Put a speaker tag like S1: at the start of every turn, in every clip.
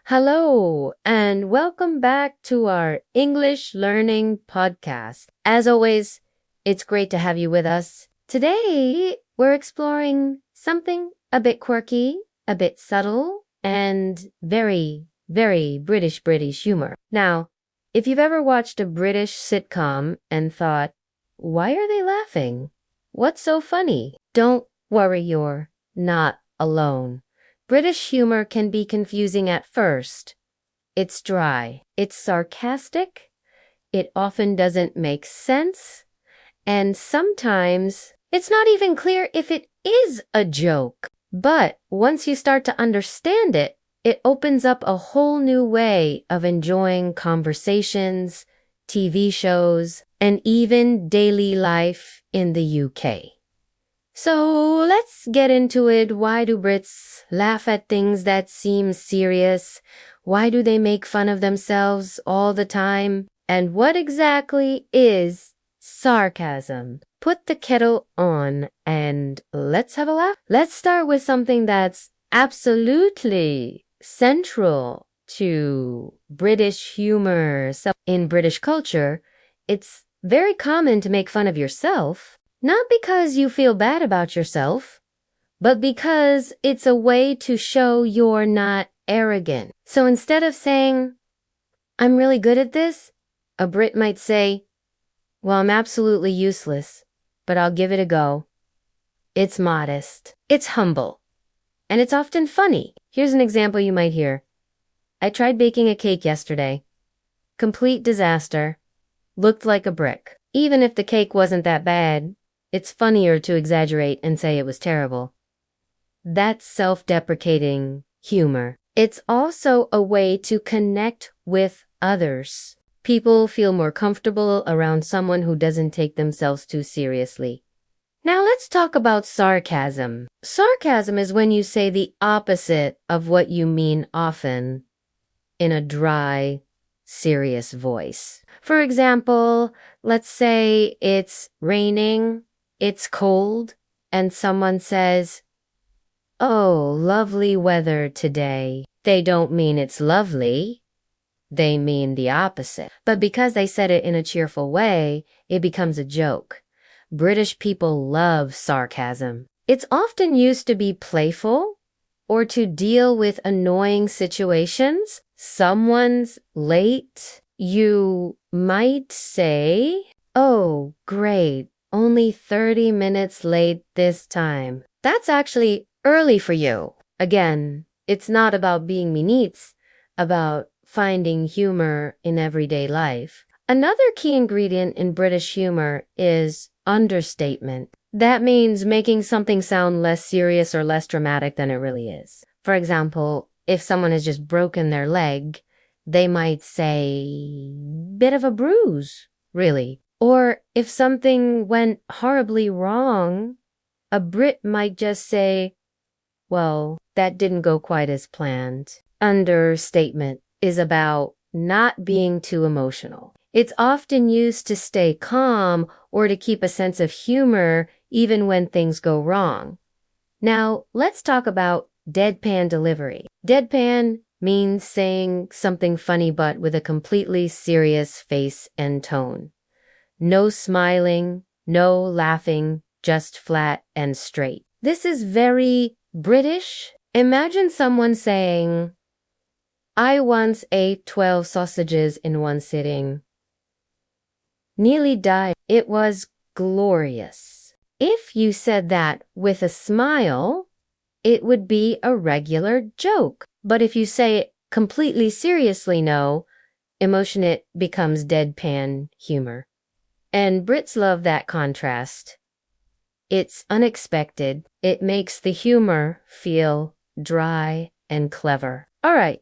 S1: Hello, and welcome back to our English Learning Podcast. As always, it's great to have you with us. Today, we're exploring something a bit quirky, a bit subtle, and very, very British humor. Now, if you've ever watched a British sitcom and thought, why are they laughing? What's so funny? Don't worry, you're not alone. British humor can be confusing at first. It's dry, it's sarcastic, it often doesn't make sense, and sometimes it's not even clear if it is a joke. But once you start to understand it, it opens up a whole new way of enjoying conversations, TV shows, and even daily life in the UK. So let's get into it. Why do Brits laugh at things that seem serious? Why do they make fun of themselves all the time? And what exactly is sarcasm? Put the kettle on and let's have a laugh. Let's start with something that's absolutely central to British humor. So in British culture, it's very common to make fun of yourself. Not because you feel bad about yourself, but because it's a way to show you're not arrogant. So instead of saying, I'm really good at this, a Brit might say, well, I'm absolutely useless, but I'll give it a go. It's modest, it's humble, and it's often funny. Here's an example you might hear. I tried baking a cake yesterday. Complete disaster. Looked like a brick. Even if the cake wasn't that bad, it's funnier to exaggerate and say it was terrible. That's self-deprecating humor. It's also a way to connect with others. People feel more comfortable around someone who doesn't take themselves too seriously. Now let's talk about sarcasm. Sarcasm is when you say the opposite of what you mean often in a dry, serious voice. For example, let's say it's raining. It's cold, and someone says, oh, lovely weather today. They don't mean it's lovely. They mean the opposite. But because they said it in a cheerful way, it becomes a joke. British people love sarcasm. It's often used to be playful or to deal with annoying situations. Someone's late. You might say, oh, great. Only 30 minutes late this time. That's actually early for you. Again, it's not about being mean, it's about finding humor in everyday life. Another key ingredient in British humor is understatement. That means making something sound less serious or less dramatic than it really is. For example, if someone has just broken their leg, they might say, bit of a bruise, really. Or if something went horribly wrong, a Brit might just say, well, that didn't go quite as planned. Understatement is about not being too emotional. It's often used to stay calm or to keep a sense of humor even when things go wrong. Now, let's talk about deadpan delivery. Deadpan means saying something funny but with a completely serious face and tone. No smiling, no laughing, just flat and straight. This is very British. Imagine someone saying, I once ate 12 sausages in one sitting. Nearly died. It was glorious. If you said that with a smile, it would be a regular joke. But if you say it completely seriously, it becomes deadpan humor. And Brits love that contrast. It's unexpected. It makes the humor feel dry and clever. All right,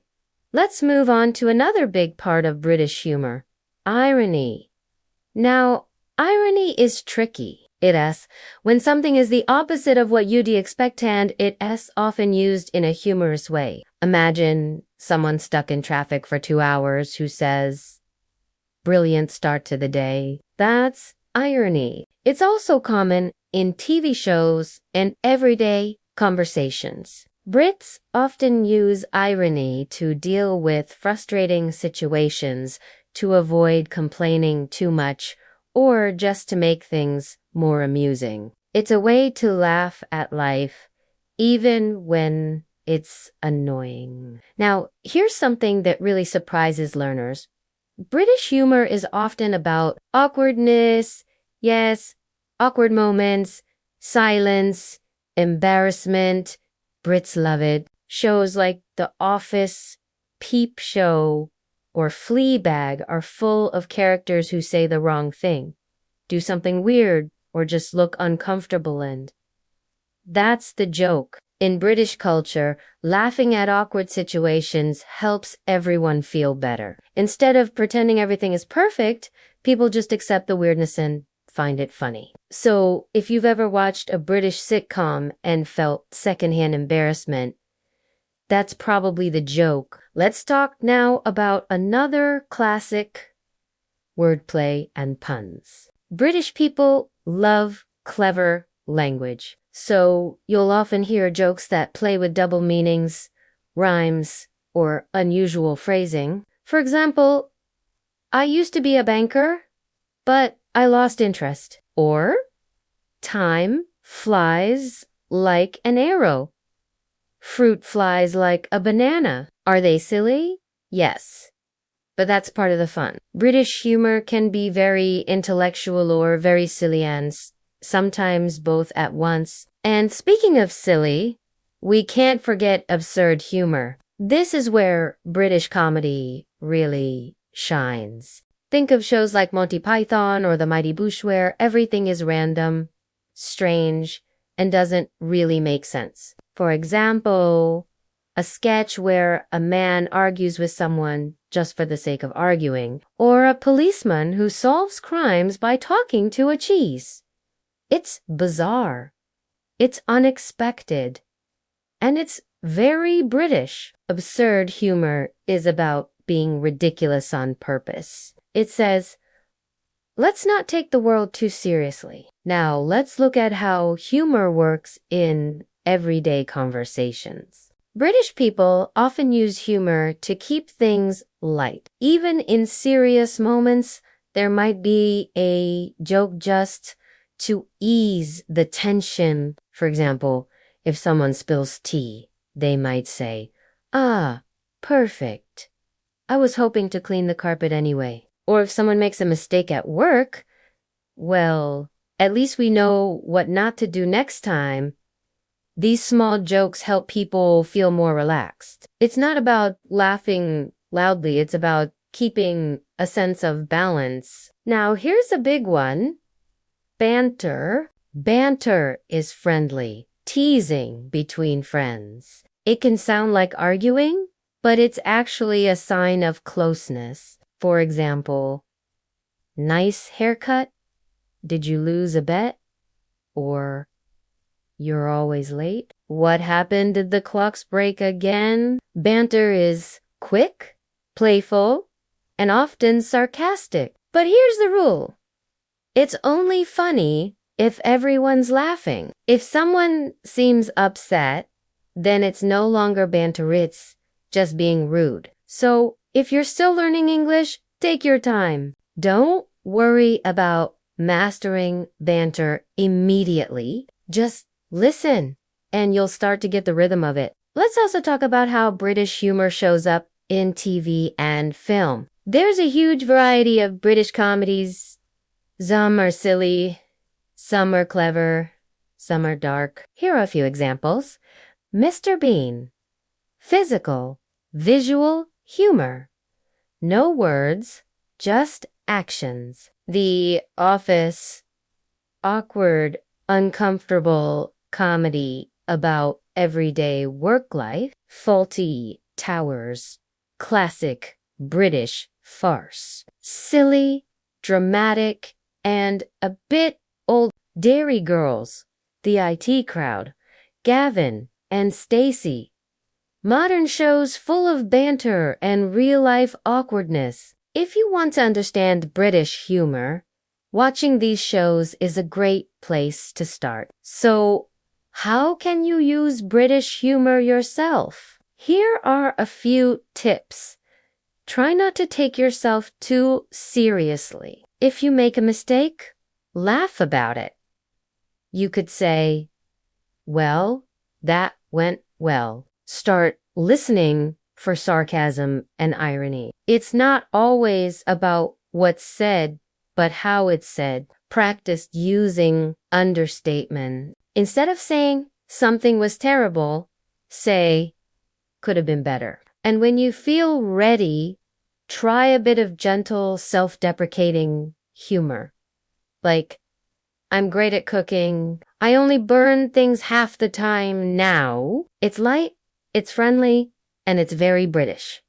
S1: let's move on to another big part of British humor, irony. Now, irony is tricky. When something is the opposite of what you'd expect, and it's often used in a humorous way. Imagine someone stuck in traffic for 2 hours who says, brilliant start to the day. That's irony. It's also common in TV shows and everyday conversations. Brits often use irony to deal with frustrating situations, to avoid complaining too much, or just to make things more amusing. It's a way to laugh at life, even when it's annoying. Now, here's something that really surprises learners. British humor is often about awkwardness, yes, awkward moments, silence, embarrassment. Brits love it. Shows like The Office, Peep Show, or Fleabag are full of characters who say the wrong thing, do something weird, or just look uncomfortable, and that's the joke. In British culture, laughing at awkward situations helps everyone feel better. Instead of pretending everything is perfect, people just accept the weirdness and find it funny. So, if you've ever watched a British sitcom and felt secondhand embarrassment, that's probably the joke. Let's talk now about another classic: wordplay and puns. British people love clever language. So you'll often hear jokes that play with double meanings, rhymes, or unusual phrasing. For example, I used to be a banker, but I lost interest. Or, time flies like an arrow. Fruit flies like a banana. Are they silly? Yes. But that's part of the fun. British humor can be very intellectual or very silly, and sometimes both at once. And speaking of silly, we can't forget absurd humor. This is where British comedy really shines. Think of shows like Monty Python or The Mighty Boosh, where everything is random, strange, and doesn't really make sense. For example, a sketch where a man argues with someone just for the sake of arguing, or a policeman who solves crimes by talking to a cheese. It's bizarre, it's unexpected, and it's very British. Absurd humor is about being ridiculous on purpose. It says, let's not take the world too seriously. Now, let's look at how humor works in everyday conversations. British people often use humor to keep things light. Even in serious moments, there might be a joke just to ease the tension. For example, if someone spills tea, they might say, "Ah, perfect. I was hoping to clean the carpet anyway." Or if someone makes a mistake at work, well, at least we know what not to do next time. These small jokes help people feel more relaxed. It's not about laughing loudly, it's about keeping a sense of balance. Now, here's a big one. Banter. Banter is friendly, teasing between friends. It can sound like arguing, but it's actually a sign of closeness. For example, nice haircut? Did you lose a bet? Or, you're always late? What happened? Did the clocks break again? Banter is quick, playful, and often sarcastic. But here's the rule. It's only funny if everyone's laughing. If someone seems upset, then it's no longer banter, it's just being rude. So, if you're still learning English, take your time. Don't worry about mastering banter immediately. Just listen, and you'll start to get the rhythm of it. Let's also talk about how British humor shows up in TV and film. There's a huge variety of British comedies. Some are silly, some are clever, some are dark. Here are a few examples. Mr. Bean. Physical, visual humor. No words, just actions. The Office. Awkward, uncomfortable comedy about everyday work life. Faulty Towers. Classic British farce. Silly, dramatic, and a bit old. Dairy Girls. The IT Crowd. Gavin and Stacey. Modern shows full of banter and real-life awkwardness. If you want to understand British humor, watching these shows is a great place to start. So, How can you use British humor yourself? Here are a few tips. Try not to take yourself too seriously. If you make a mistake, laugh about it. You could say, well, that went well. Start listening for sarcasm and irony. It's not always about what's said, but how it's said. Practice using understatement. Instead of saying something was terrible, say could have been better. And when you feel ready, try a bit of gentle, self-deprecating humor. Like, I'm great at cooking. I only burn things half the time now. It's light, it's friendly, and it's very British.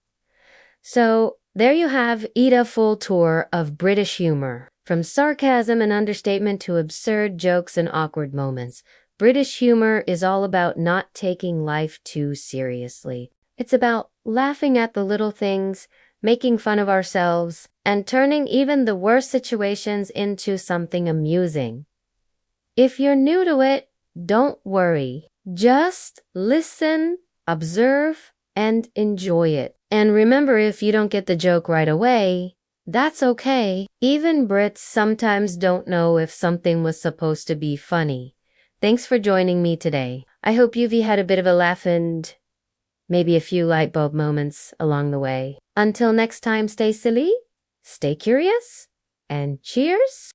S1: So there you have a full tour of British humor. From sarcasm and understatement to absurd jokes and awkward moments. British humor is all about not taking life too seriously. It's about laughing at the little things, making fun of ourselves, and turning even the worst situations into something amusing. If you're new to it, don't worry. Just listen, observe, and enjoy it. And remember, if you don't get the joke right away, that's okay. Even Brits sometimes don't know if something was supposed to be funny. Thanks for joining me today. I hope you've had a bit of a laugh and maybe a few light bulb moments along the way. Until next time, stay silly, stay curious, and cheers!